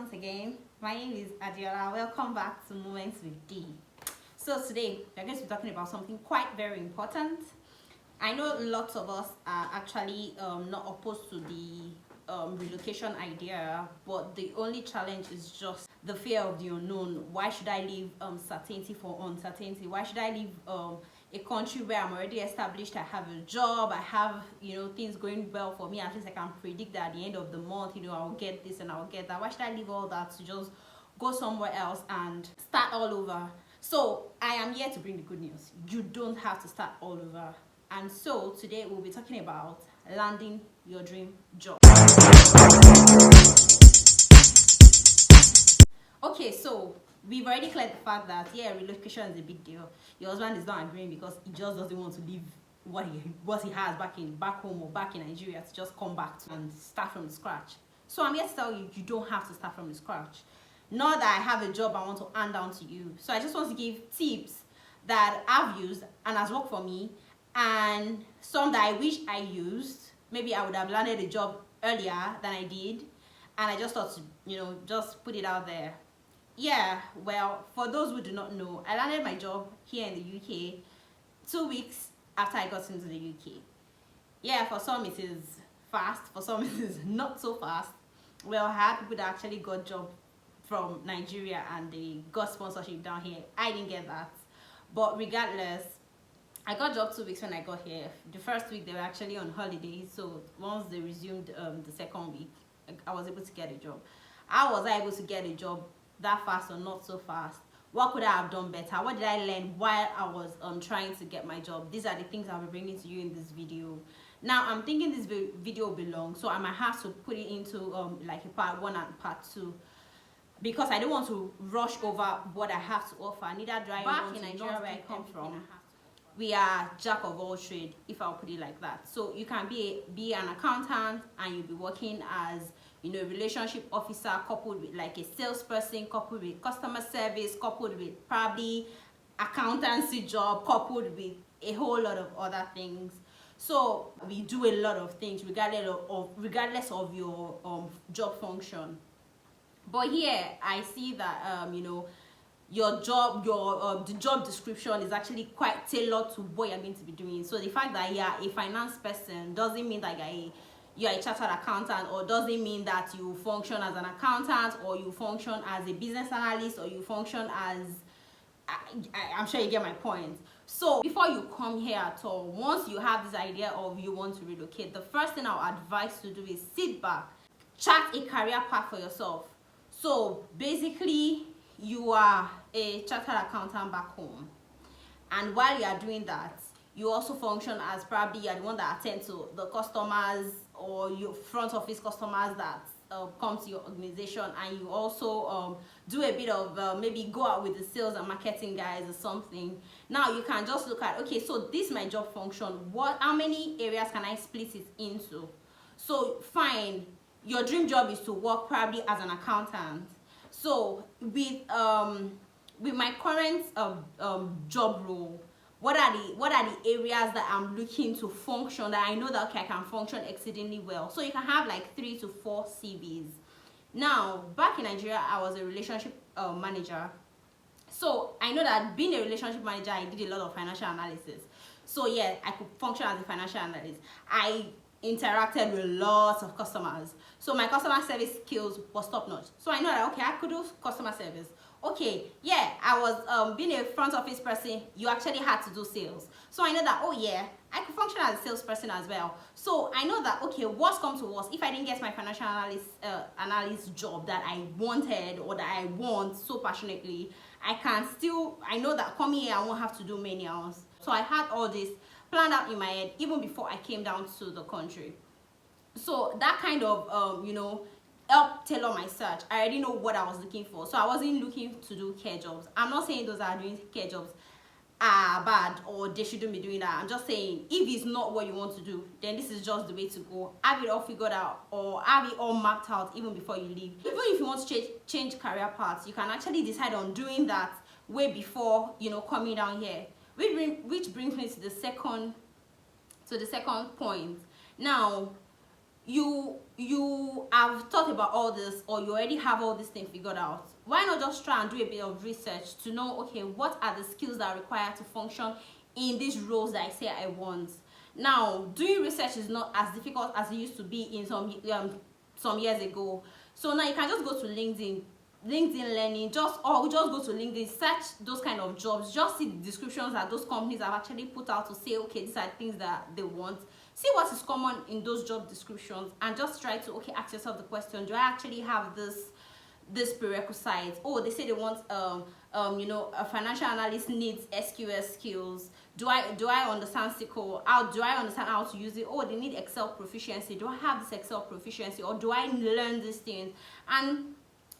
once again. My name is Adiola. Welcome back to Moments with D. So today we're going to be talking about something quite very important. I know lots of us are actually not opposed to the relocation idea, but the only challenge is just the fear of the unknown. Why should I leave certainty for uncertainty? Why should I leave a country where I'm already established? I have a job, I have things going well for me. At least I can predict that at the end of the month, I'll get this and I'll get that. Why should I leave all that to just go somewhere else and start all over? So I am here to bring the good news. You don't have to start all over. And so today we'll be talking about landing your dream job. Okay, so we've already cleared the fact that relocation is a big deal. Your husband is not agreeing because he just doesn't want to leave what he has back home or back in Nigeria to just come back and start from scratch. So I'm here to tell you, you don't have to start from scratch. Not that I have a job I want to hand down to you. So I just want to give tips that I've used and has worked for me, and some that I wish I used. Maybe I would have landed a job earlier than I did, and I just thought to just put it out there. Yeah, well, for those who do not know, I landed my job here in the UK 2 weeks after I got into the UK. Yeah, for some it is fast, for some it is not so fast. Well, I had people that actually got job from Nigeria and they got sponsorship down here. I didn't get that, but regardless, I got job 2 weeks when I got here. The first week they were actually on holiday, so once they resumed the second week, I was able to get a job. How was I able to get a job that fast or not so fast? What could I have done better? What did I learn while I was trying to get my job? These are the things I'll be bringing to you in this video. Now I'm thinking this video will be long, so I might have to put it into like a part 1 and part 2, because I don't want to rush over what I have to offer. Neither do I want to. Back in Nigeria, where I come from, we are jack of all trade, if I'll put it like that. So you can be an accountant and you'll be working as a relationship officer, coupled with like a salesperson, coupled with customer service, coupled with probably accountancy job, coupled with a whole lot of other things. So we do a lot of things regardless of your job function. But here I see that your job, the job description is actually quite tailored to what you're going to be doing. So the fact that you're a finance person doesn't mean that you're a chartered accountant, or doesn't mean that you function as an accountant, or you function as a business analyst, or you function as I'm sure you get my point. So before you come here at all, once you have this idea of you want to relocate, the first thing I'll advise to do is sit back, chart a career path for yourself. So basically, you are a chartered accountant back home, and while you are doing that, you also function as probably you're the one that attend to the customers or your front office customers that come to your organization, and you also do a bit of maybe go out with the sales and marketing guys or something. Now you can just look at, okay, so this is my job function. How many areas can I split it into? So fine, your dream job is to work probably as an accountant. So with my current job role, what are the areas that I'm looking to function, that I know that okay, I can function exceedingly well? So you can have like 3 to 4 CVs. Now back in Nigeria, I was a relationship manager. So I know that being a relationship manager, I did a lot of financial analysis. So yeah, I could function as a financial analyst. I interacted with lots of customers, so my customer service skills was top notch. So I know that okay, I could do customer service. Okay, yeah, I was being a front office person, you actually had to do sales. So I know that, oh yeah, I could function as a salesperson as well. So I know that okay, worst comes to worst, if I didn't get my financial analyst job that I wanted, or that I want so passionately, I know that coming here I won't have to do many hours. So I had all this planned out in my head even before I came down to the country. So that kind of helped tailor my search. I already know what I was looking for, so I wasn't looking to do care jobs. I'm not saying those that are doing care jobs are bad or they shouldn't be doing that. I'm just saying, if it's not what you want to do, then this is just the way to go. Have it all figured out, or have it all mapped out even before you leave. Even if you want to change career paths, you can actually decide on doing that way before coming down here. Which brings me to the second point. Now, you have thought about all this, or you already have all this thing figured out, why not just try and do a bit of research to know, okay, what are the skills that are required to function in these roles that I say I want. Now, doing research is not as difficult as it used to be in some years ago. So now you can just go to LinkedIn Learning, just go to LinkedIn, search those kind of jobs, just see the descriptions that those companies have actually put out to say, okay, these are things that they want. See what is common in those job descriptions, and just try to, okay, ask yourself the question, do I actually have this prerequisite? Oh, they say they want a financial analyst needs SQL skills. Do I understand SQL? Do I understand how to use it? Oh, they need Excel proficiency. Do I have this Excel proficiency, or do I learn these things? And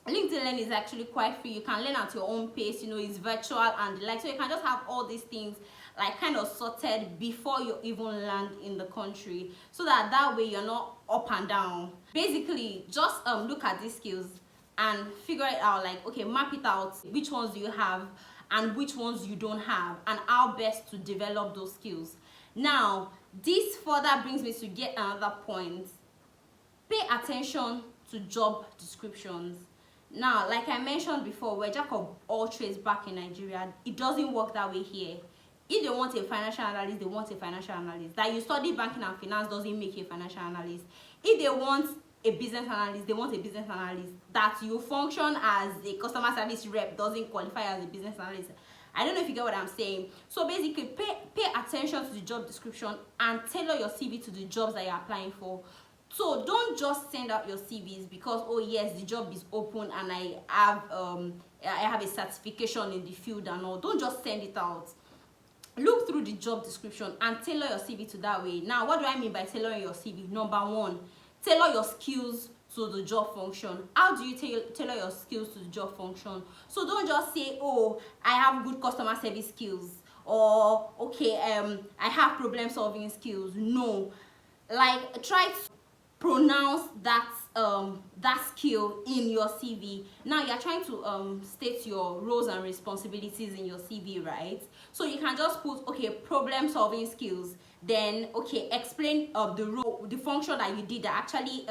LinkedIn Learning is actually quite free. You can learn at your own pace. It's virtual and the like, so you can just have all these things like kind of sorted before you even land in the country, so that way you're not up and down. Basically, just look at these skills and figure it out, like, okay, map it out, which ones do you have and which ones you don't have, and how best to develop those skills. Now, this further brings me to get another point. Pay attention to job descriptions. Now, like I mentioned before, we're jack of all trades back in Nigeria. It doesn't work that way here. If they want a financial analyst, they want a financial analyst. That you study banking and finance doesn't make you a financial analyst. If they want a business analyst, they want a business analyst. That you function as a customer service rep doesn't qualify as a business analyst. I don't know if you get what I'm saying. So basically, pay attention to the job description and tailor your CV to the jobs that you're applying for. So don't just send out your CVs because, oh yes, the job is open and I have a certification in the field and all. Don't just send it out. Look through the job description and tailor your CV to that way. Now, what do I mean by tailoring your CV? Number one, tailor your skills to the job function. How do you tailor your skills to the job function? So don't just say, oh, I have good customer service skills, or okay, I have problem solving skills. No, like, try to pronounce that skill in your CV. Now you're trying to state your roles and responsibilities in your CV, right? So you can just put, okay, problem solving skills, then okay, explain the role, the function that you did that actually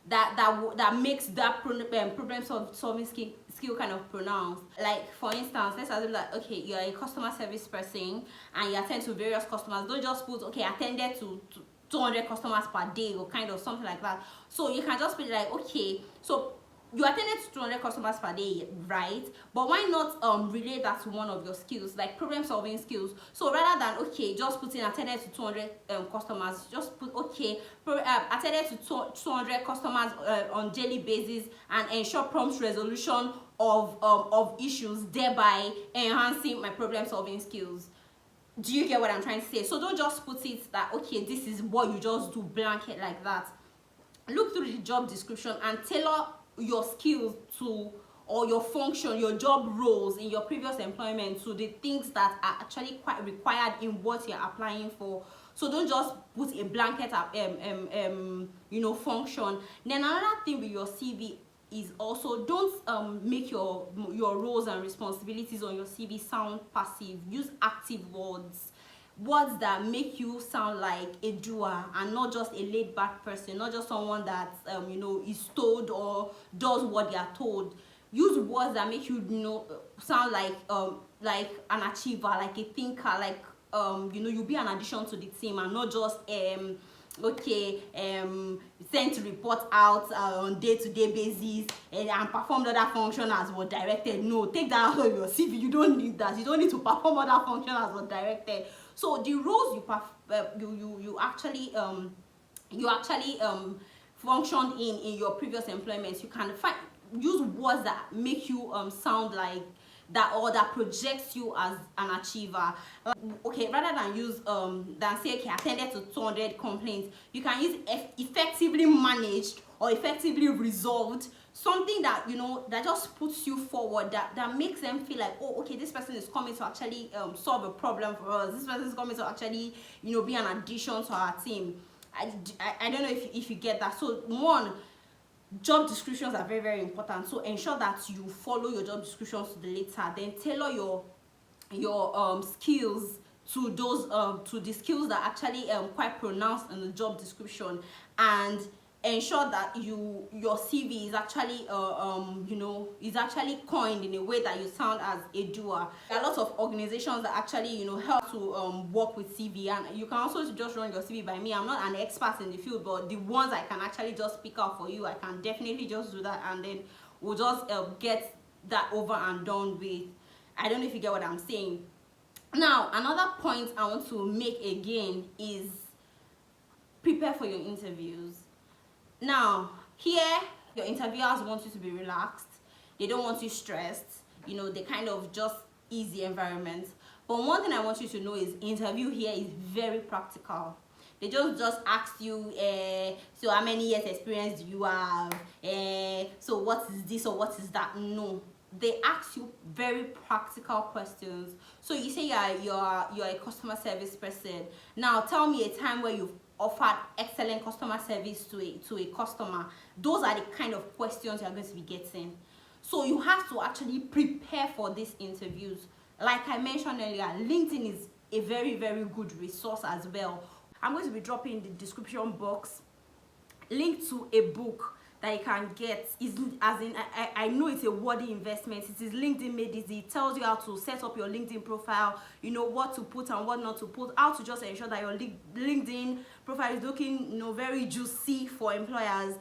that makes that problem solving skill kind of pronounced. Like, for instance, let's assume that, okay, you're a customer service person and you attend to various customers. Don't just put, okay, attended to 200 customers per day, or kind of something like that. So you can just be like, okay, so you attended to 200 customers per day, right? But why not relate that to one of your skills, like problem solving skills? So rather than, okay, just putting attended to 200 customers, just put, okay, attended to 200 customers on daily basis and ensure prompt resolution of issues, thereby enhancing my problem solving skills. Do you get what I'm trying to say? So don't just put it that, okay, this is what you just do blanket like that. Look through the job description and tailor your skills to, or your function, your job roles in your previous employment to the things that are actually quite required in what you're applying for. So don't just put a blanket function. Then another thing with your CV is also, don't make your roles and responsibilities on your CV sound passive. Use active words that make you sound like a doer and not just a laid-back person, not just someone that is told or does what they are told. Use words that make you sound like an achiever, like a thinker, like you'll be an addition to the team and not just sent to report out on day-to-day basis and perform other function as was directed. No, take that out of your CV. You don't need that. You don't need to perform other function as was directed. So the roles you actually functioned in your previous employments, you can use words that make you sound like that, or that projects you as an achiever. Okay, rather than use than say, okay, attended to 200 complaints, you can use effectively managed or effectively resolved. Something that that just puts you forward, that makes them feel like, oh, okay, this person is coming to actually solve a problem for us. This person is coming to actually be an addition to our team. I don't know if you get that. So one, job descriptions are very, very important. So ensure that you follow your job descriptions to the letter. Then tailor your skills to those to the skills that actually quite pronounced in the job description. And ensure that your CV is actually is actually coined in a way that you sound as a doer. There are lots of organizations that actually help to work with CV, and you can also just run your CV by me. I'm not an expert in the field, but the ones I can actually just pick out for you, I can definitely just do that, and then we'll just get that over and done with. I don't know if you get what I'm saying. Now, another point I want to make again is prepare for your interviews. Now, here, your interviewers want you to be relaxed. They don't want you stressed. They kind of just ease the environment. But one thing I want you to know is interview here is very practical. They just ask you, so how many years experience do you have? So what is this or what is that? No. They ask you very practical questions. So you say you're a customer service person. Now tell me a time where you've offered excellent customer service to a customer. Those are the kind of questions you're going to be getting. So you have to actually prepare for these interviews. Like I mentioned earlier, LinkedIn is a very, very good resource as well. I'm going to be dropping in the description box link to a book that you can get. I know it's a worthy investment. It is LinkedIn made easy. It tells you how to set up your LinkedIn profile, what to put and what not to put, how to just ensure that your LinkedIn profile is looking very juicy for employers.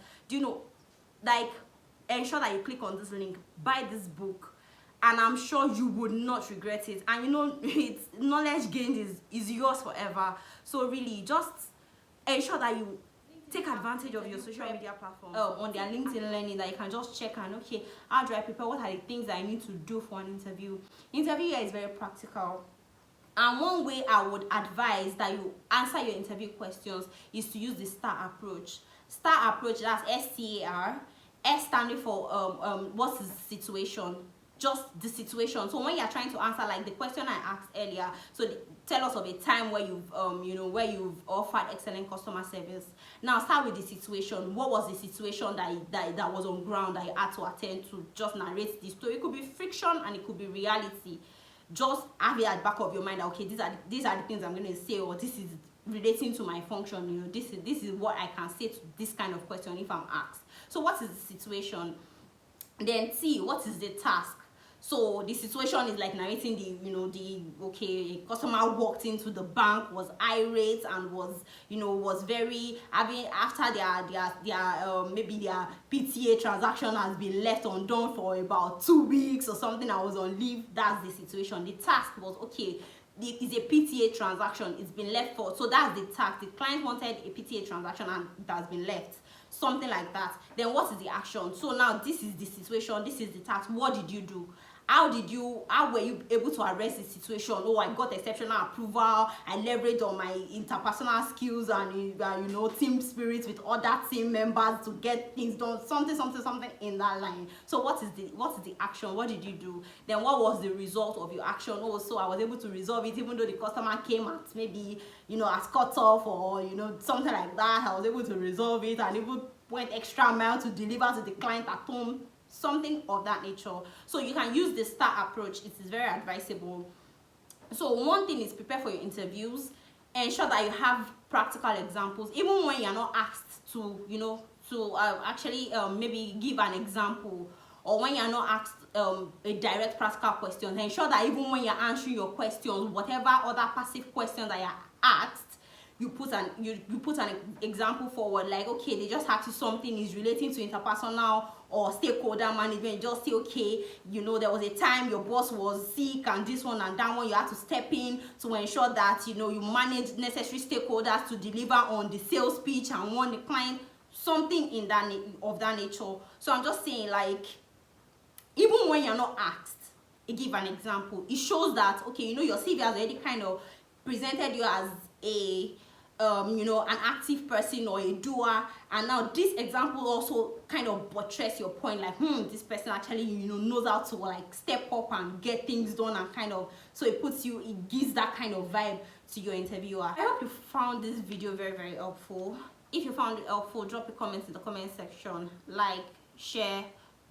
Ensure that you click on this link, buy this book, and I'm sure you would not regret it. And it's knowledge gained is yours forever. So really just ensure that you take advantage of your social media platforms on their LinkedIn learning, that you can just check and okay, how do I prepare, what are the things that I need to do for an interview. Interview here is very practical, and one way I would advise that you answer your interview questions is to use the STAR approach. STAR approach, that's STAR. S standing for what is the situation, just the situation. So when you're trying to answer, like the question I asked earlier, so tell us of a time where you've offered excellent customer service. Now start with the situation. What was the situation that was on ground that you had to attend to? Just narrate the story. It could be fiction and it could be reality. Just have it at the back of your mind that okay, these are the things I'm going to say, or this is relating to my function. This is what I can say to this kind of question if I'm asked. So what is the situation? Then T, what is the task? So the situation is like narrating a customer walked into the bank, was irate, and was very after their maybe their PTA transaction has been left undone for about 2 weeks or something. I was on leave. That's the situation. The task was okay. It's a PTA transaction. It's been left for, so that's the task. The client wanted a PTA transaction and it has been left. Something like that. Then what is the action? So now this is the situation. This is the task. What did you do? How were you able to address the situation? Oh, I got exceptional approval. I leveraged on my interpersonal skills and team spirit with other team members to get things done. Something in that line. So what is the action? What did you do? Then what was the result of your action? Oh, so I was able to resolve it even though the customer came at maybe as cut off or something like that. I was able to resolve it and even went extra mile to deliver to the client at home. Something of that nature. So you can use the STAR approach. It is very advisable. So one thing is prepare for your interviews. Ensure that you have practical examples, even when you're not asked to actually maybe give an example, or when you're not asked a direct practical question. Ensure that even when you're answering your questions, whatever other passive questions that you're asked, you put an example forward, like okay, they just asked you something is relating to interpersonal or stakeholder management. You just say okay, there was a time your boss was sick and this one and that one, you had to step in to ensure that you manage necessary stakeholders to deliver on the sales pitch and warn the client, something in of that nature. So I'm just saying, like, even when you're not asked, give an example. It shows that okay, your CV has already kind of presented you as an active person or a doer, and now this example also kind of buttress your point, like this person actually knows how to like step up and get things done, and kind of, so it gives that kind of vibe to your interviewer. I hope you found this video very, very helpful. If you found it helpful, drop a comment in the comment section. Like, share,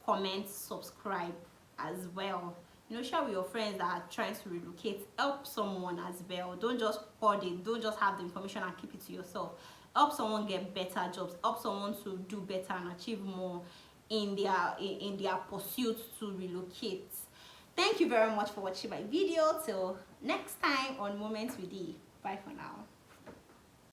comment, subscribe as well. Share with your friends that are trying to relocate. Help someone as well. Don't just hoard it. Don't just have the information and keep it to yourself. help someone get better jobs, help someone to do better and achieve more in their pursuit to relocate. Thank you very much for watching my video. Till next time on Moments with E. Bye for now.